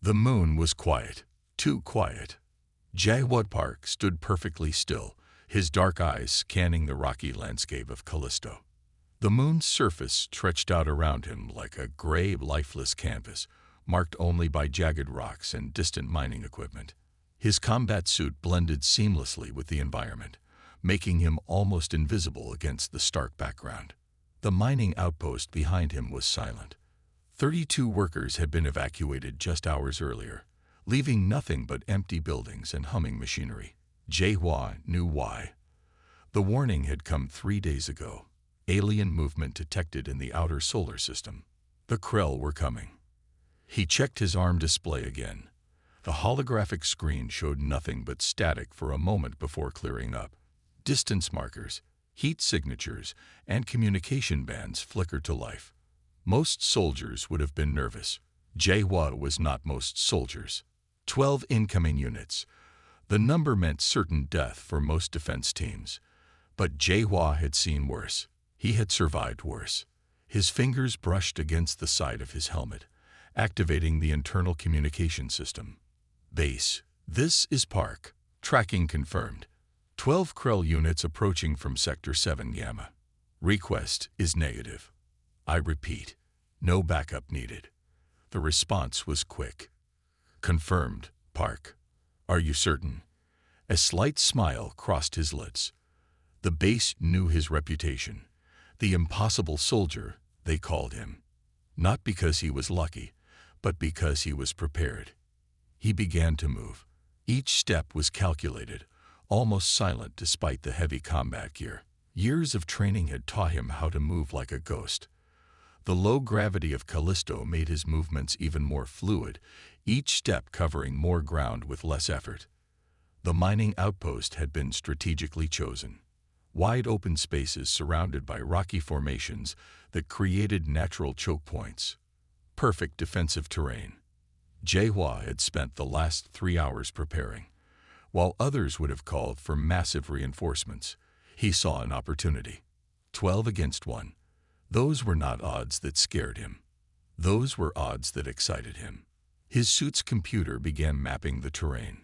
The moon was quiet, too quiet. HFY Park stood perfectly still, his dark eyes scanning the rocky landscape of Callisto. The moon's surface stretched out around him like a gray, lifeless canvas, marked only by jagged rocks and distant mining equipment. His combat suit blended seamlessly with the environment, making him almost invisible against the stark background. The mining outpost behind him was silent. 32 workers had been evacuated just hours earlier, leaving nothing but empty buildings and humming machinery. HFY knew why. The warning had come 3 days ago. Alien movement detected in the outer solar system. The Krell were coming. He checked his arm display again. The holographic screen showed nothing but static for a moment before clearing up. Distance markers, heat signatures, and communication bands flickered to life. Most soldiers would have been nervous. HFY was not most soldiers. 12 incoming units. The number meant certain death for most defense teams. But HFY had seen worse. He had survived worse. His fingers brushed against the side of his helmet, activating the internal communication system. Base. This is Park. Tracking confirmed. 12 Krell units approaching from Sector 7 Gamma. Request is negative. I repeat, no backup needed. The response was quick. Confirmed, Park. Are you certain? A slight smile crossed his lips. The base knew his reputation. The impossible soldier, they called him. Not because he was lucky, but because he was prepared. He began to move. Each step was calculated, almost silent despite the heavy combat gear. Years of training had taught him how to move like a ghost. The low gravity of Callisto made his movements even more fluid, each step covering more ground with less effort. The mining outpost had been strategically chosen. Wide open spaces surrounded by rocky formations that created natural choke points. Perfect defensive terrain. HFY had spent the last 3 hours preparing. While others would have called for massive reinforcements, he saw an opportunity. 12 against 1. Those were not odds that scared him. Those were odds that excited him. His suit's computer began mapping the terrain.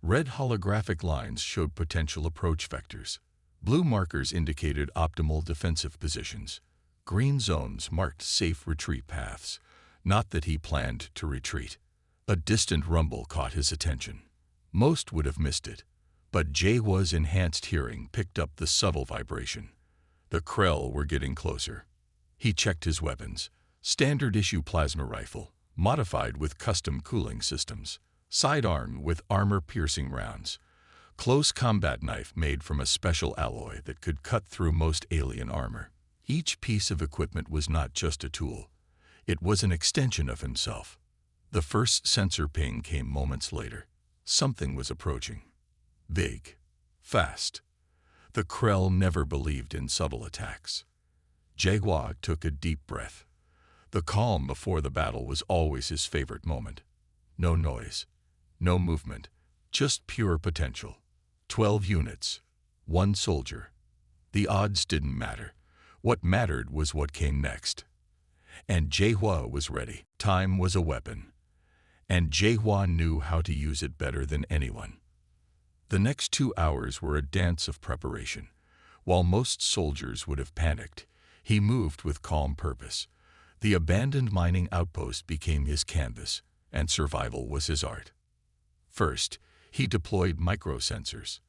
Red holographic lines showed potential approach vectors. Blue markers indicated optimal defensive positions. Green zones marked safe retreat paths. Not that he planned to retreat. A distant rumble caught his attention. Most would have missed it, but HFY's enhanced hearing picked up the subtle vibration. The Krell were getting closer. He checked his weapons. Standard issue plasma rifle, modified with custom cooling systems. Sidearm with armor-piercing rounds. Close combat knife made from a special alloy that could cut through most alien armor. Each piece of equipment was not just a tool. It was an extension of himself. The first sensor ping came moments later. Something was approaching. Big. Fast. The Krell never believed in subtle attacks. HFY took a deep breath. The calm before the battle was always his favorite moment. No noise. No movement. Just pure potential. 12 units. 1 soldier. The odds didn't matter. What mattered was what came next. And HFY was ready. Time was a weapon. And HFY knew how to use it better than anyone. The next 2 hours were a dance of preparation. While most soldiers would have panicked, he moved with calm purpose. The abandoned mining outpost became his canvas, and survival was his art. First, he deployed microsensors.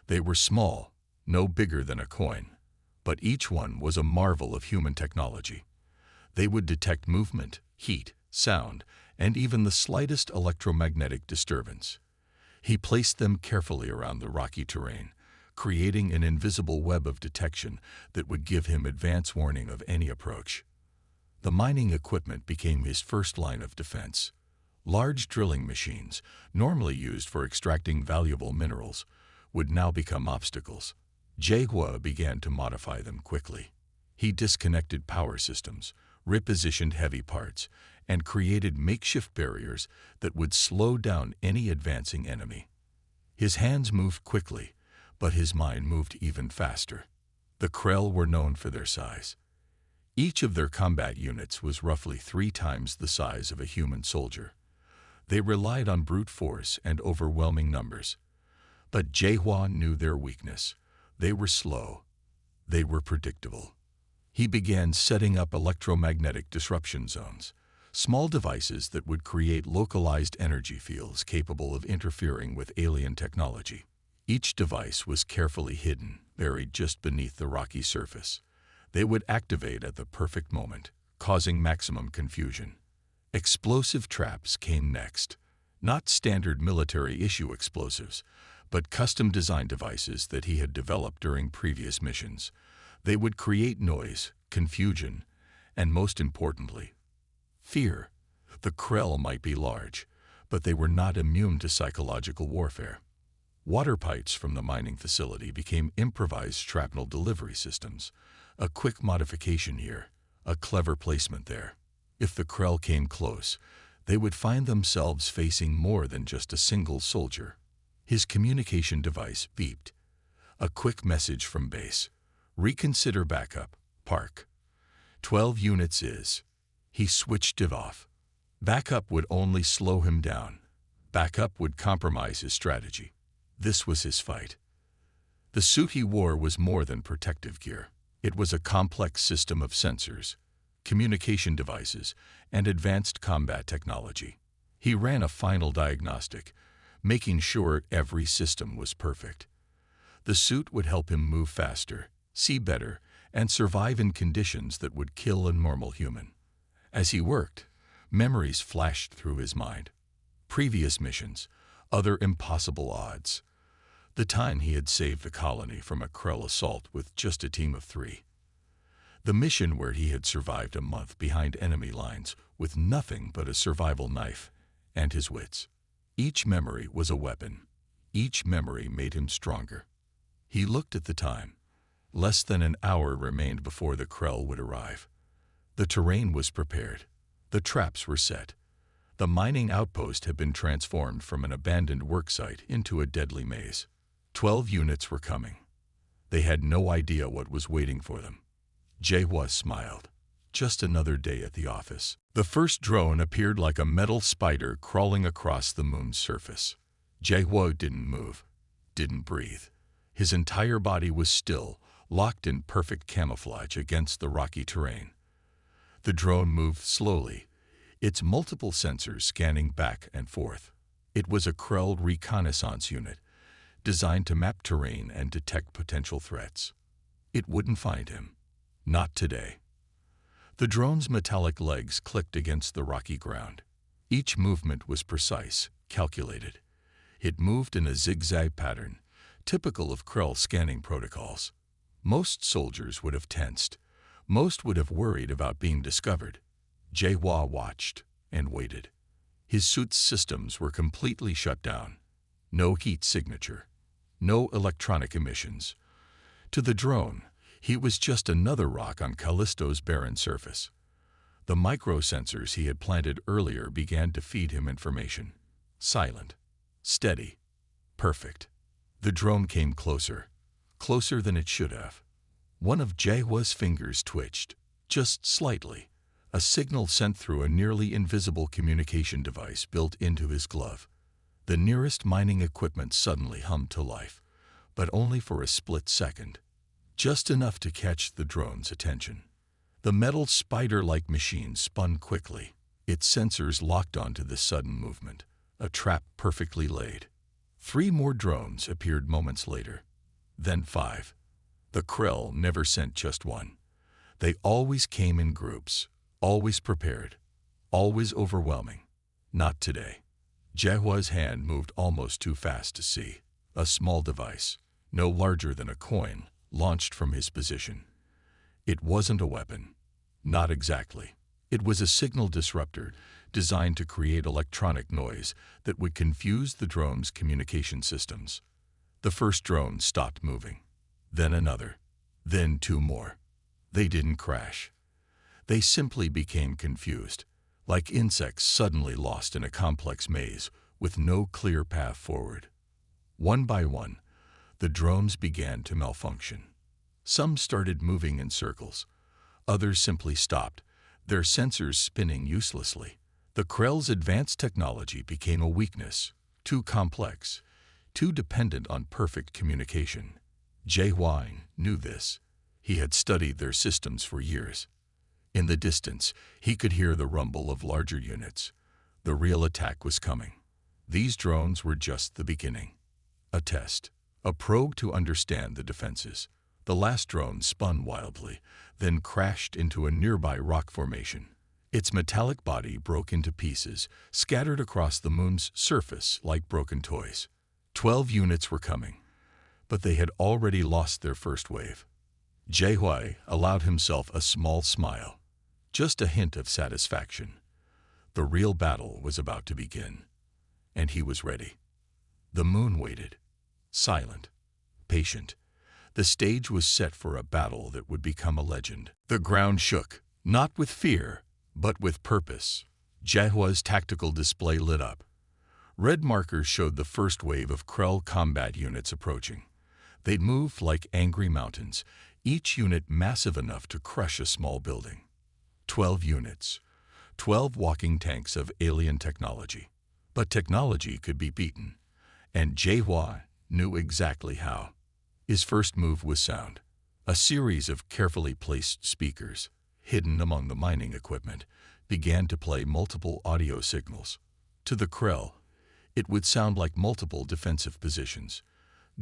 They were small, no bigger than a coin, but each one was a marvel of human technology. They would detect movement, heat, sound, and even the slightest electromagnetic disturbance. He placed them carefully around the rocky terrain, creating an invisible web of detection that would give him advance warning of any approach. The mining equipment became his first line of defense. Large drilling machines, normally used for extracting valuable minerals, would now become obstacles. HFY began to modify them quickly. He disconnected power systems, repositioned heavy parts, and created makeshift barriers that would slow down any advancing enemy. His hands moved quickly, but his mind moved even faster. The Krell were known for their size. Each of their combat units was roughly 3 times the size of a human soldier. They relied on brute force and overwhelming numbers. But HFY knew their weakness. They were slow. They were predictable. He began setting up electromagnetic disruption zones, small devices that would create localized energy fields capable of interfering with alien technology. Each device was carefully hidden, buried just beneath the rocky surface. They would activate at the perfect moment, causing maximum confusion. Explosive traps came next. Not standard military-issue explosives, but custom-designed devices that he had developed during previous missions. They would create noise, confusion, and most importantly, fear. The Krell might be large, but they were not immune to psychological warfare. Water pipes from the mining facility became improvised shrapnel delivery systems. A quick modification here, a clever placement there. If the Krell came close, they would find themselves facing more than just a single soldier. His communication device beeped. A quick message from base. Reconsider backup. Park. 12 units is. He switched it off. Backup would only slow him down. Backup would compromise his strategy. This was his fight. The suit he wore was more than protective gear. It was a complex system of sensors, communication devices, and advanced combat technology. He ran a final diagnostic, making sure every system was perfect. The suit would help him move faster, see better, and survive in conditions that would kill a normal human. As he worked, memories flashed through his mind. Previous missions, other impossible odds. The time he had saved the colony from a Krell assault with just a team of 3. The mission where he had survived a month behind enemy lines with nothing but a survival knife and his wits. Each memory was a weapon. Each memory made him stronger. He looked at the time. Less than an hour remained before the Krell would arrive. The terrain was prepared. The traps were set. The mining outpost had been transformed from an abandoned worksite into a deadly maze. 12 units were coming. They had no idea what was waiting for them. HFY smiled. Just another day at the office. The first drone appeared like a metal spider crawling across the moon's surface. HFY didn't move, didn't breathe. His entire body was still, locked in perfect camouflage against the rocky terrain. The drone moved slowly, its multiple sensors scanning back and forth. It was a Krell reconnaissance unit, designed to map terrain and detect potential threats. It wouldn't find him. Not today. The drone's metallic legs clicked against the rocky ground. Each movement was precise, calculated. It moved in a zigzag pattern, typical of Krell scanning protocols. Most soldiers would have tensed. Most would have worried about being discovered. HFY watched and waited. His suit's systems were completely shut down. No heat signature. No electronic emissions. To the drone, he was just another rock on Callisto's barren surface. The microsensors he had planted earlier began to feed him information. Silent. Steady. Perfect. The drone came closer. Closer than it should have. One of HFY's fingers twitched, just slightly. A signal sent through a nearly invisible communication device built into his glove. The nearest mining equipment suddenly hummed to life, but only for a split second. Just enough to catch the drone's attention. The metal spider-like machine spun quickly, its sensors locked onto this sudden movement, a trap perfectly laid. 3 more drones appeared moments later. Then 5. The Krell never sent just one. They always came in groups, always prepared, always overwhelming. Not today. HFY's hand moved almost too fast to see. A small device, no larger than a coin, launched from his position. It wasn't a weapon. Not exactly. It was a signal disruptor designed to create electronic noise that would confuse the drone's communication systems. The first drone stopped moving. Then another. Then 2 more. They didn't crash. They simply became confused, like insects suddenly lost in a complex maze with no clear path forward. One by one, the drones began to malfunction. Some started moving in circles. Others simply stopped, their sensors spinning uselessly. The Krell's advanced technology became a weakness, too complex, too dependent on perfect communication. HFY knew this. He had studied their systems for years. In the distance, he could hear the rumble of larger units. The real attack was coming. These drones were just the beginning. A test, a probe to understand the defenses. The last drone spun wildly, then crashed into a nearby rock formation. Its metallic body broke into pieces, scattered across the moon's surface like broken toys. 12 units were coming, but they had already lost their first wave. HFY allowed himself a small smile, just a hint of satisfaction. The real battle was about to begin, and he was ready. The moon waited, silent, patient. The stage was set for a battle that would become a legend. The ground shook, not with fear, but with purpose. HFY's tactical display lit up. Red markers showed the first wave of Krell combat units approaching. They'd moved like angry mountains, each unit massive enough to crush a small building. 12 units, 12 walking tanks of alien technology. But technology could be beaten, and HFY knew exactly how. His first move was sound. A series of carefully placed speakers, hidden among the mining equipment, began to play multiple audio signals. To the Krell, it would sound like multiple defensive positions.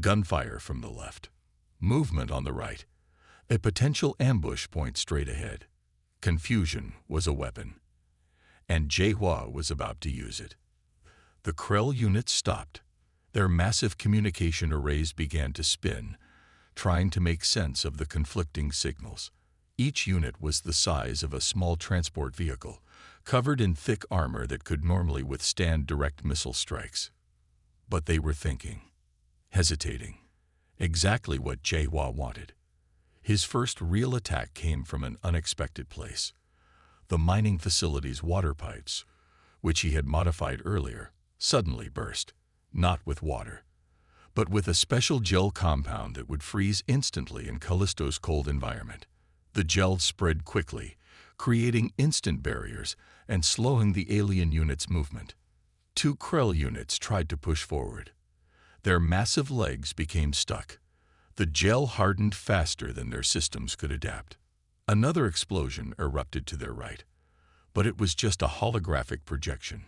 Gunfire from the left, movement on the right, a potential ambush point straight ahead. Confusion was a weapon, and HFY was about to use it. The Krell units stopped. Their massive communication arrays began to spin, trying to make sense of the conflicting signals. Each unit was the size of a small transport vehicle, covered in thick armor that could normally withstand direct missile strikes. But they were thinking, hesitating, exactly what HFY wanted. His first real attack came from an unexpected place. The mining facility's water pipes, which he had modified earlier, suddenly burst, not with water, but with a special gel compound that would freeze instantly in Callisto's cold environment. The gel spread quickly, creating instant barriers and slowing the alien unit's movement. 2 Krell units tried to push forward. Their massive legs became stuck. The gel hardened faster than their systems could adapt. Another explosion erupted to their right, but it was just a holographic projection,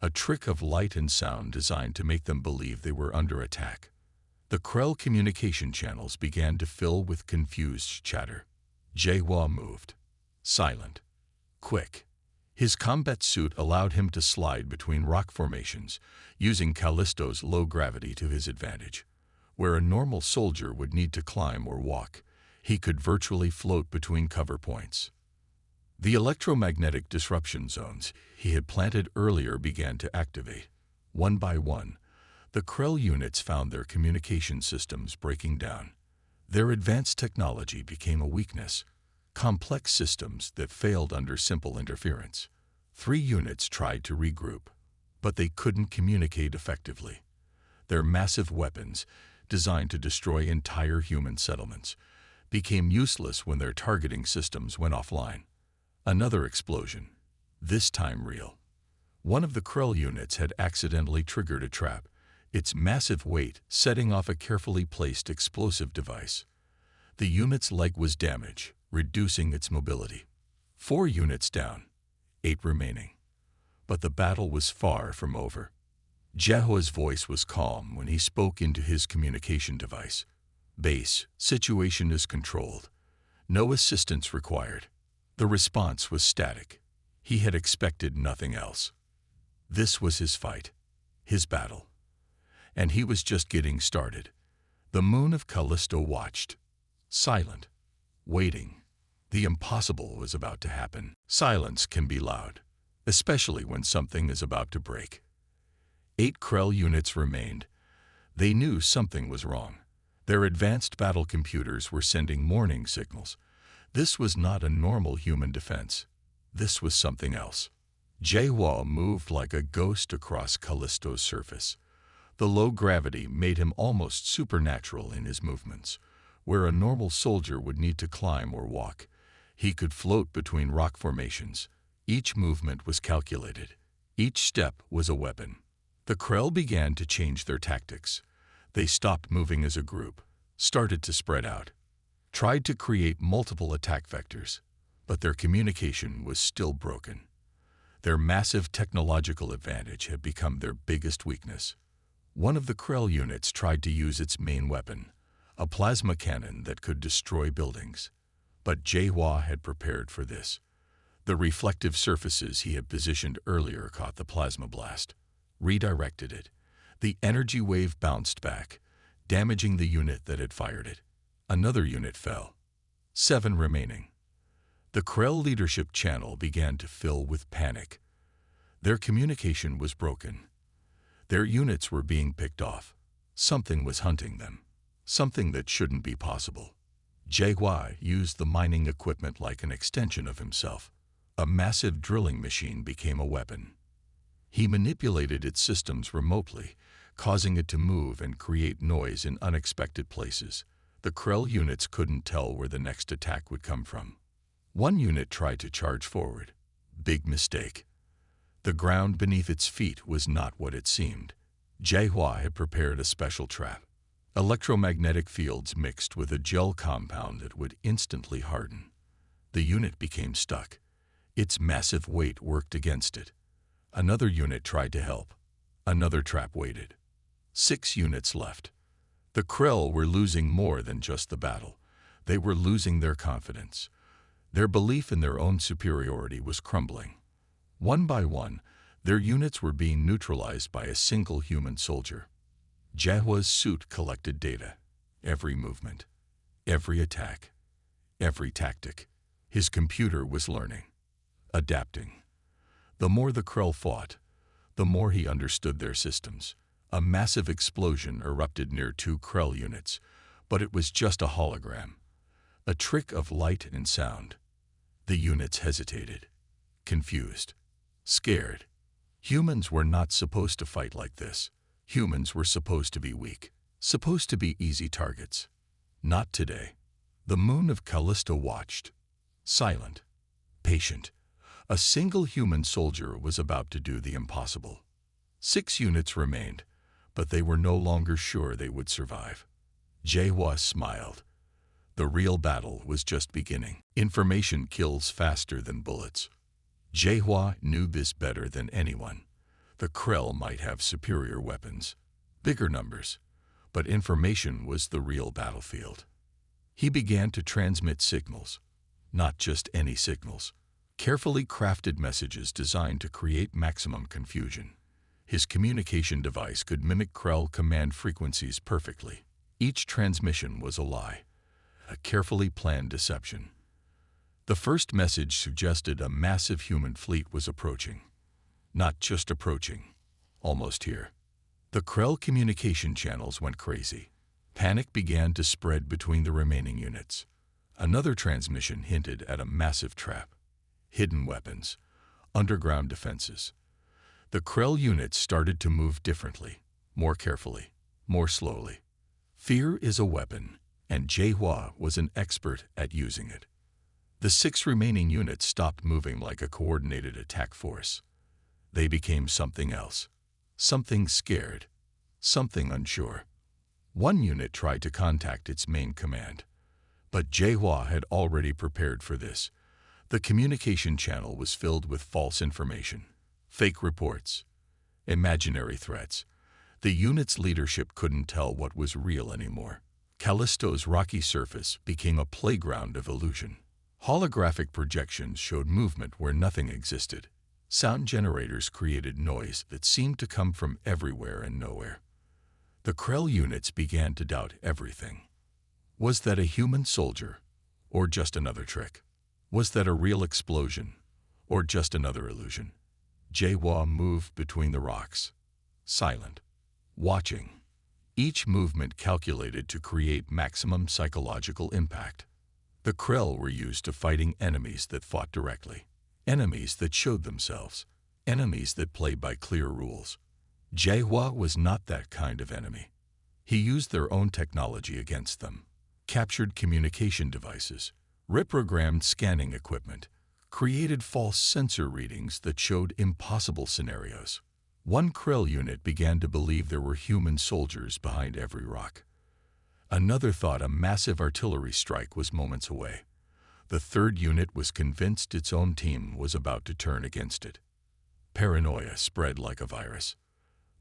a trick of light and sound designed to make them believe they were under attack. The Krell communication channels began to fill with confused chatter. HFY moved, silent, quick. His combat suit allowed him to slide between rock formations, using Callisto's low gravity to his advantage. Where a normal soldier would need to climb or walk, he could virtually float between cover points. The electromagnetic disruption zones he had planted earlier began to activate. One by one, the Krell units found their communication systems breaking down. Their advanced technology became a weakness, complex systems that failed under simple interference. 3 units tried to regroup, but they couldn't communicate effectively. Their massive weapons, designed to destroy entire human settlements, became useless when their targeting systems went offline. Another explosion, this time real. One of the Krell units had accidentally triggered a trap, its massive weight setting off a carefully placed explosive device. The unit's leg was damaged, reducing its mobility. 4 units down, 8 remaining. But the battle was far from over. HFY's voice was calm when he spoke into his communication device. Base, situation is controlled. No assistance required. The response was static. He had expected nothing else. This was his fight, his battle. And he was just getting started. The moon of Callisto watched, silent, waiting. The impossible was about to happen. Silence can be loud, especially when something is about to break. 8 Krell units remained. They knew something was wrong. Their advanced battle computers were sending warning signals. This was not a normal human defense. This was something else. HFY moved like a ghost across Callisto's surface. The low gravity made him almost supernatural in his movements. Where a normal soldier would need to climb or walk, he could float between rock formations, Each movement was calculated. Each step was a weapon. The Krell began to change their tactics. They stopped moving as a group, started to spread out, tried to create multiple attack vectors, but their communication was still broken. Their massive technological advantage had become their biggest weakness. One of the Krell units tried to use its main weapon, a plasma cannon that could destroy buildings. But HFY had prepared for this. The reflective surfaces he had positioned earlier caught the plasma blast, redirected it. The energy wave bounced back, damaging the unit that had fired it. Another unit fell. 7 remaining. The Krell leadership channel began to fill with panic. Their communication was broken. Their units were being picked off. Something was hunting them. Something that shouldn't be possible. HFY used the mining equipment like an extension of himself. A massive drilling machine became a weapon. He manipulated its systems remotely, causing it to move and create noise in unexpected places. The Krell units couldn't tell where the next attack would come from. One unit tried to charge forward. Big mistake. The ground beneath its feet was not what it seemed. HFY had prepared a special trap. Electromagnetic fields mixed with a gel compound that would instantly harden. The unit became stuck. Its massive weight worked against it. Another unit tried to help. Another trap waited. 6 units left. The Krell were losing more than just the battle. They were losing their confidence. Their belief in their own superiority was crumbling. One by one, their units were being neutralized by a single human soldier. HFY's suit collected data. Every movement, every attack, every tactic. His computer was learning, adapting. The more the Krell fought, the more he understood their systems. A massive explosion erupted near 2 Krell units, but it was just a hologram, a trick of light and sound. The units hesitated, confused, scared. Humans were not supposed to fight like this. Humans were supposed to be weak, supposed to be easy targets. Not today. The moon of Callisto watched, silent, patient. A single human soldier was about to do the impossible. 6 units remained, but they were no longer sure they would survive. HFY smiled. The real battle was just beginning. Information kills faster than bullets. HFY knew this better than anyone. The Krell might have superior weapons, bigger numbers, but information was the real battlefield. He began to transmit signals, not just any signals, carefully crafted messages designed to create maximum confusion. His communication device could mimic Krell command frequencies perfectly. Each transmission was a lie, a carefully planned deception. The first message suggested a massive human fleet was approaching. Not just approaching, almost here. The Krell communication channels went crazy. Panic began to spread between the remaining units. Another transmission hinted at a massive trap. Hidden weapons, underground defenses. The Krell units started to move differently, more carefully, more slowly. Fear is a weapon, and HFY was an expert at using it. The 6 remaining units stopped moving like a coordinated attack force. They became something else, something scared, something unsure. One unit tried to contact its main command, but HFY had already prepared for this. The communication channel was filled with false information, fake reports, imaginary threats. The unit's leadership couldn't tell what was real anymore. Callisto's rocky surface became a playground of illusion. Holographic projections showed movement where nothing existed. Sound generators created noise that seemed to come from everywhere and nowhere. The Krell units began to doubt everything. Was that a human soldier, or just another trick? Was that a real explosion, or just another illusion? HFY moved between the rocks, silent, watching. Each movement calculated to create maximum psychological impact. The Krell were used to fighting enemies that fought directly. Enemies that showed themselves, enemies that played by clear rules. HFY was not that kind of enemy. He used their own technology against them, captured communication devices, reprogrammed scanning equipment, created false sensor readings that showed impossible scenarios. One Krell unit began to believe there were human soldiers behind every rock. Another thought a massive artillery strike was moments away. The third unit was convinced its own team was about to turn against it. Paranoia spread like a virus.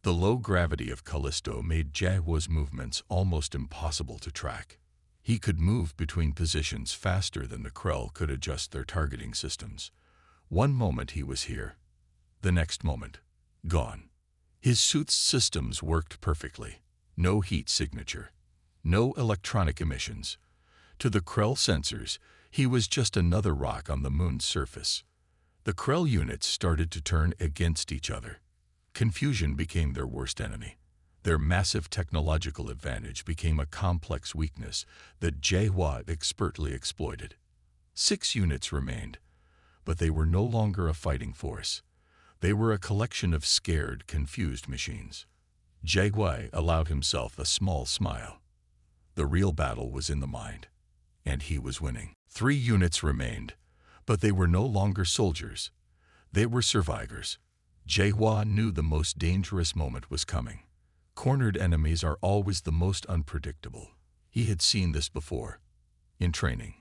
The low gravity of Callisto made Jaguar's movements almost impossible to track. He could move between positions faster than the Krell could adjust their targeting systems. One moment he was here, the next moment, gone. His suit's systems worked perfectly. No heat signature, no electronic emissions. To the Krell sensors, he was just another rock on the moon's surface. The Krell units started to turn against each other. Confusion became their worst enemy. Their massive technological advantage became a complex weakness that Jaguar expertly exploited. 6 units remained, but they were no longer a fighting force. They were a collection of scared, confused machines. Jaguar allowed himself a small smile. The real battle was in the mind, and he was winning. 3 units remained, but they were no longer soldiers. They were survivors. Jaguar knew the most dangerous moment was coming. Cornered enemies are always the most unpredictable. He had seen this before. In training,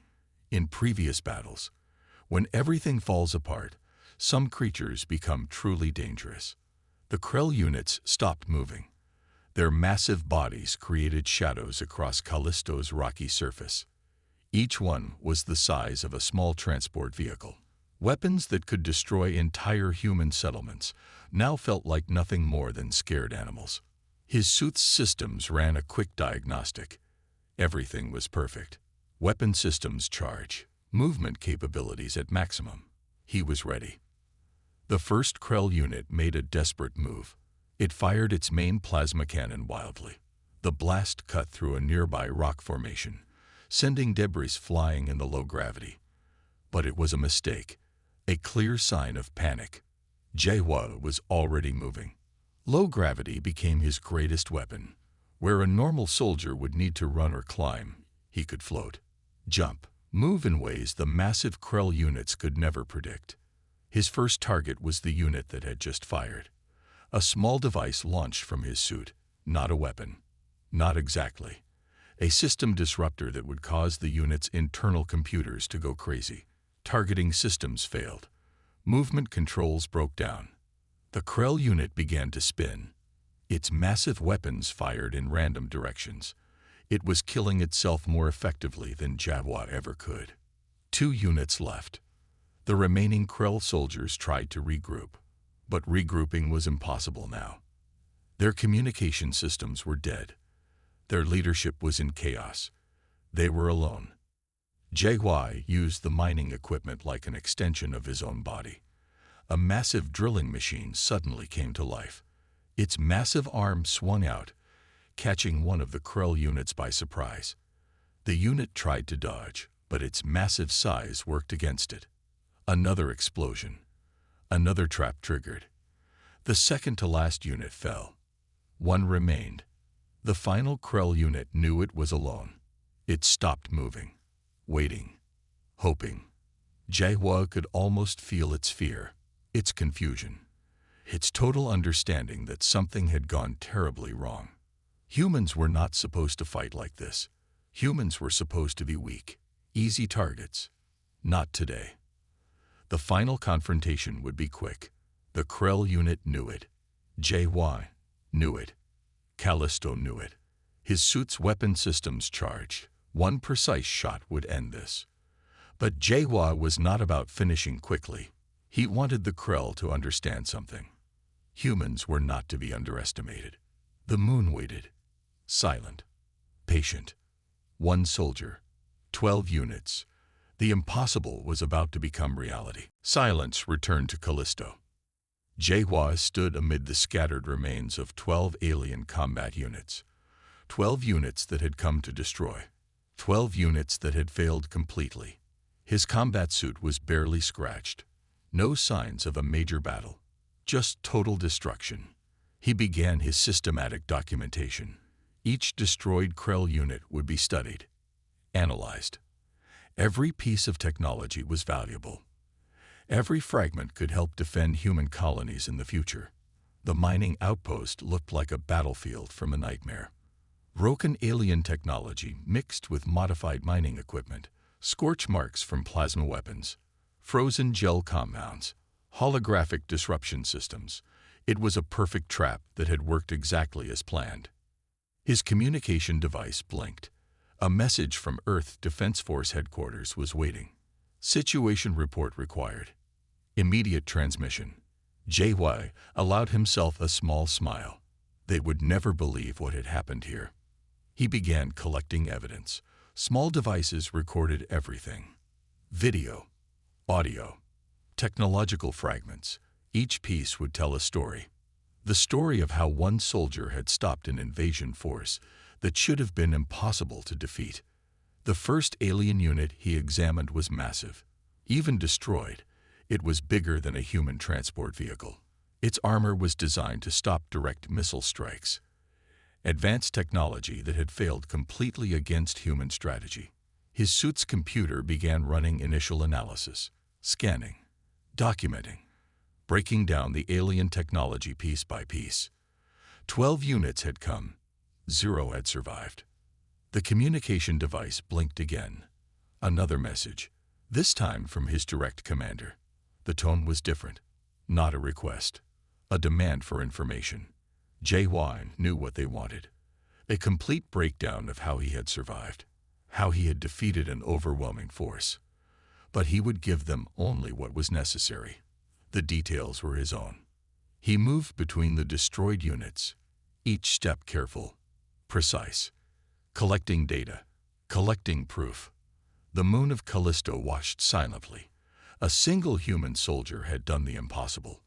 in previous battles. When everything falls apart, some creatures become truly dangerous. The Krell units stopped moving. Their massive bodies created shadows across Callisto's rocky surface. Each one was the size of a small transport vehicle. Weapons that could destroy entire human settlements now felt like nothing more than scared animals. His suit's systems ran a quick diagnostic. Everything was perfect. Weapon systems charge, movement capabilities at maximum. He was ready. The first Krell unit made a desperate move. It fired its main plasma cannon wildly. The blast cut through a nearby rock formation, sending debris flying in the low gravity. But it was a mistake, a clear sign of panic. Jaguar was already moving. Low gravity became his greatest weapon. Where a normal soldier would need to run or climb, he could float, jump, move in ways the massive Krell units could never predict. His first target was the unit that had just fired. A small device launched from his suit, not a weapon. Not exactly. A system disruptor that would cause the unit's internal computers to go crazy. Targeting systems failed. Movement controls broke down. The Krell unit began to spin. Its massive weapons fired in random directions. It was killing itself more effectively than Jaguar ever could. 2 units left. The remaining Krell soldiers tried to regroup, but regrouping was impossible now. Their communication systems were dead. Their leadership was in chaos. They were alone. Jaguar used the mining equipment like an extension of his own body. A massive drilling machine suddenly came to life. Its massive arm swung out, catching one of the Krell units by surprise. The unit tried to dodge, but its massive size worked against it. Another explosion. Another trap triggered. The second-to-last unit fell. 1 remained. The final Krell unit knew it was alone. It stopped moving, waiting, hoping. Jaguar could almost feel its fear, its confusion, its total understanding that something had gone terribly wrong. Humans were not supposed to fight like this. Humans were supposed to be weak, easy targets. Not today. The final confrontation would be quick. The Krell unit knew it. Jaguar knew it. Callisto knew it. His suit's weapon systems charged. 1 precise shot would end this. But Jaguar was not about finishing quickly. He wanted the Krell to understand something. Humans were not to be underestimated. The moon waited. Silent. Patient. 1 soldier. 12 units. The impossible was about to become reality. Silence returned to Callisto. Jaguar stood amid the scattered remains of 12 alien combat units. 12 units that had come to destroy. 12 units that had failed completely. His combat suit was barely scratched. No signs of a major battle. Just total destruction. He began his systematic documentation. Each destroyed Krell unit would be studied, analyzed. Every piece of technology was valuable. Every fragment could help defend human colonies in the future. The mining outpost looked like a battlefield from a nightmare. Broken alien technology mixed with modified mining equipment, scorch marks from plasma weapons, frozen gel compounds, holographic disruption systems. It was a perfect trap that had worked exactly as planned. His communication device blinked. A message from Earth Defense Force headquarters was waiting. Situation report required. Immediate transmission. JY allowed himself a small smile. They would never believe what had happened here. He began collecting evidence. Small devices recorded everything. Video, audio, technological fragments. Each piece would tell a story. The story of how one soldier had stopped an invasion force that should have been impossible to defeat. The first alien unit he examined was massive. Even destroyed, it was bigger than a human transport vehicle. Its armor was designed to stop direct missile strikes. Advanced technology that had failed completely against human strategy. His suit's computer began running initial analysis, scanning, documenting, breaking down the alien technology piece by piece. 12 units had come. 0 had survived. The communication device blinked again. Another message, this time from his direct commander. The tone was different. Not a request. A demand for information. JY knew what they wanted. A complete breakdown of how he had survived. How he had defeated an overwhelming force. But he would give them only what was necessary. The details were his own. He moved between the destroyed units, each step careful, precise, collecting data, collecting proof. The moon of Callisto watched silently. A single human soldier had done the impossible.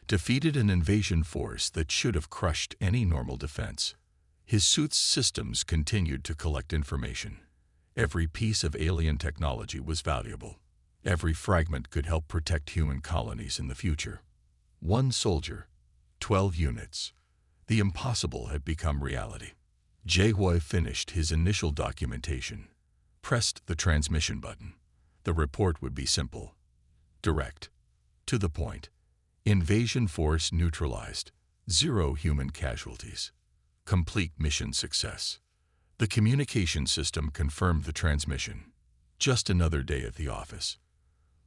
Defeated an invasion force that should have crushed any normal defense. His suit's systems continued to collect information. Every piece of alien technology was valuable. Every fragment could help protect human colonies in the future. One soldier, 12 units. The impossible had become reality. JY finished his initial documentation, pressed the transmission button. The report would be simple, direct, to the point. Invasion force neutralized. 0 human casualties. Complete mission success. The communication system confirmed the transmission. Just another day at the office.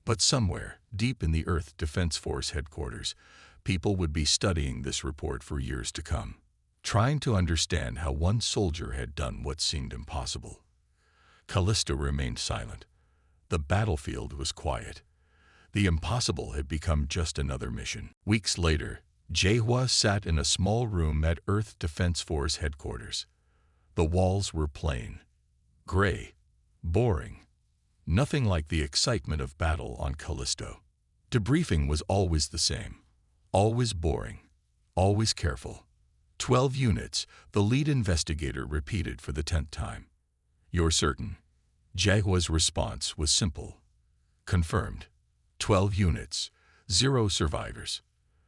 But somewhere, deep in the Earth Defense Force headquarters, people would be studying this report for years to come, trying to understand how one soldier had done what seemed impossible. Callisto remained silent. The battlefield was quiet. The impossible had become just another mission. Weeks later, JY sat in a small room at Earth Defense Force headquarters. The walls were plain, gray, boring. Nothing like the excitement of battle on Callisto. Debriefing was always the same. Always boring. Always careful. 12 units, the lead investigator repeated for the 10th time. You're certain? JY's response was simple. Confirmed. 12 units. 0 survivors.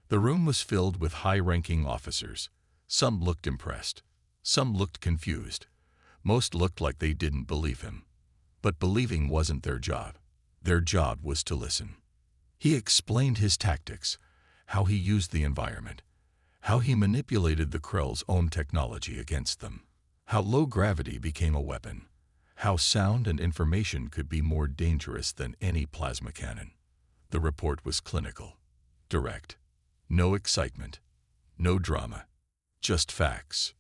The room was filled with high-ranking officers. Some looked impressed. Some looked confused. Most looked like they didn't believe him. But believing wasn't their job. Their job was to listen. He explained his tactics, how he used the environment, how he manipulated the Krell's own technology against them, how low gravity became a weapon, how sound and information could be more dangerous than any plasma cannon. The report was clinical, direct. No excitement, no drama, just facts.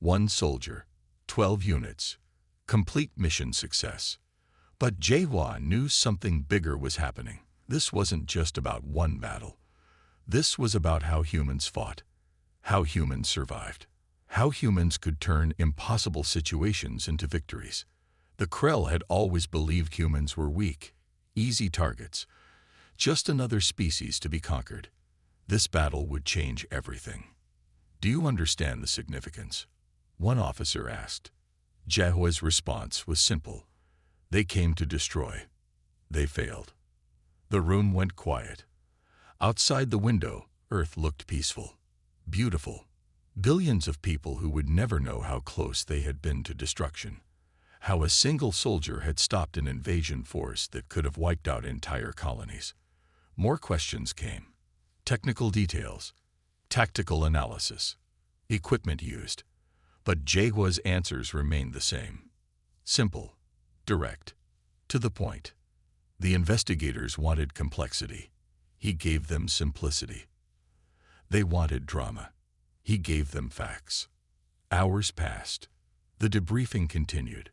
1 soldier, 12 units. Complete mission success. But JY knew something bigger was happening. This wasn't just about one battle. This was about how humans fought, how humans survived, how humans could turn impossible situations into victories. The Krell had always believed humans were weak, easy targets, just another species to be conquered. This battle would change everything. Do you understand the significance? One officer asked. JY's response was simple. They came to destroy. They failed. The room went quiet. Outside the window, Earth looked peaceful, beautiful. Billions of people who would never know how close they had been to destruction. How a single soldier had stopped an invasion force that could have wiped out entire colonies. More questions came. Technical details, tactical analysis, equipment used. But Jaguar's answers remained the same. Simple, direct, to the point. The investigators wanted complexity. He gave them simplicity. They wanted drama. He gave them facts. Hours passed. The debriefing continued.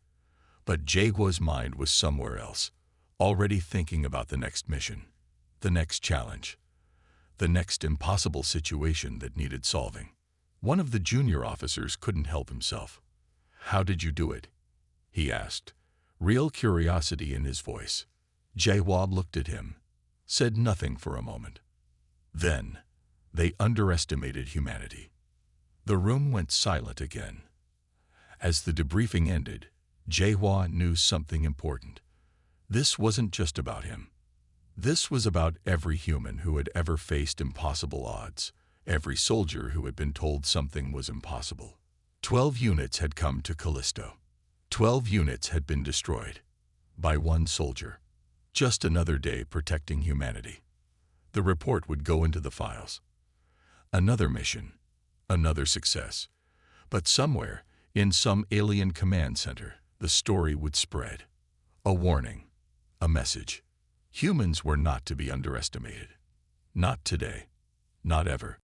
But Jaguar's mind was somewhere else, already thinking about the next mission, the next challenge, the next impossible situation that needed solving. One of the junior officers couldn't help himself. "How did you do it?" he asked, real curiosity in his voice. Jaguar looked at him, said nothing for a moment. Then, they underestimated humanity. The room went silent again. As the debriefing ended, Jaguar knew something important. This wasn't just about him. This was about every human who had ever faced impossible odds, every soldier who had been told something was impossible. 12 units had come to Callisto. 12 units had been destroyed. By one soldier. Just another day protecting humanity. The report would go into the files. Another mission. Another success. But somewhere, in some alien command center, the story would spread. A warning. A message. Humans were not to be underestimated. Not today. Not ever.